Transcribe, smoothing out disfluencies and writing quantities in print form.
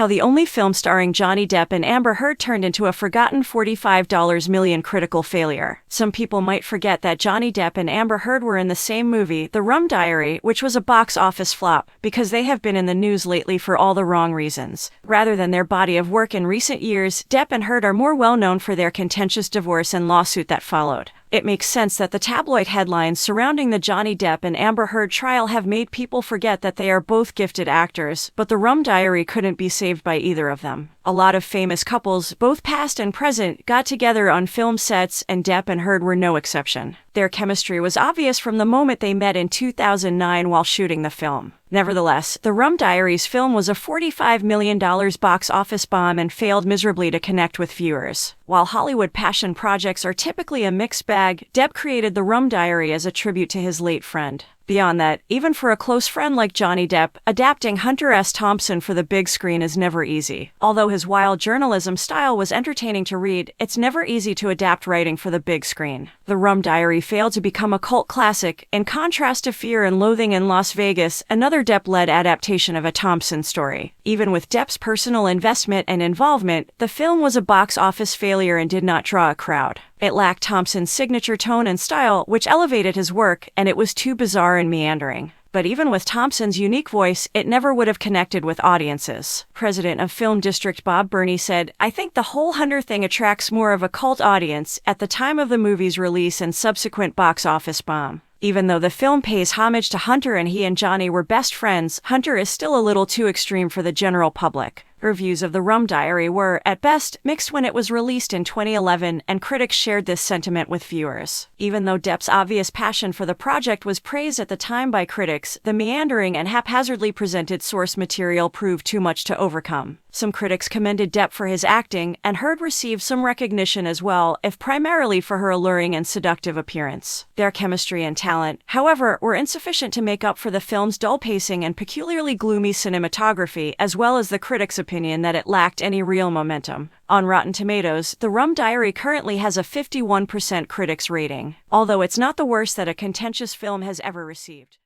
How the only film starring Johnny Depp and Amber Heard turned into a forgotten $45 million critical failure. Some people might forget that Johnny Depp and Amber Heard were in the same movie, The Rum Diary, which was a box office flop, because they have been in the news lately for all the wrong reasons. Rather than their body of work in recent years, Depp and Heard are more well known for their contentious divorce and lawsuit that followed. It makes sense that the tabloid headlines surrounding the Johnny Depp and Amber Heard trial have made people forget that they are both gifted actors, but The Rum Diary couldn't be saved by either of them. A lot of famous couples, both past and present, got together on film sets, and Depp and Heard were no exception. Their chemistry was obvious from the moment they met in 2009 while shooting the film. Nevertheless, The Rum Diaries film was a $45 million box office bomb and failed miserably to connect with viewers. While Hollywood passion projects are typically a mixed bag, Depp created The Rum Diary as a tribute to his late friend. Beyond that, even for a close friend like Johnny Depp, adapting Hunter S. Thompson for the big screen is never easy. Although his wild journalism style was entertaining to read, it's never easy to adapt writing for the big screen. The Rum Diary failed to become a cult classic, in contrast to Fear and Loathing in Las Vegas, another Depp-led adaptation of a Thompson story. Even with Depp's personal investment and involvement, the film was a box office failure and did not draw a crowd. It lacked Thompson's signature tone and style, which elevated his work, and it was too bizarre and meandering. But even with Thompson's unique voice, it never would have connected with audiences. President of Film District Bob Burney said, "I think the whole Hunter thing attracts more of a cult audience at the time of the movie's release and subsequent box office bomb." Even though the film pays homage to Hunter and he and Johnny were best friends, Hunter is still a little too extreme for the general public. Reviews of The Rum Diary were, at best, mixed when it was released in 2011, and critics shared this sentiment with viewers. Even though Depp's obvious passion for the project was praised at the time by critics, the meandering and haphazardly presented source material proved too much to overcome. Some critics commended Depp for his acting, and Heard received some recognition as well, if primarily for her alluring and seductive appearance. Their chemistry and talent, however, were insufficient to make up for the film's dull pacing and peculiarly gloomy cinematography, as well as the critics' opinion that it lacked any real momentum. On Rotten Tomatoes, The Rum Diary currently has a 51% critics rating, although it's not the worst that a contentious film has ever received.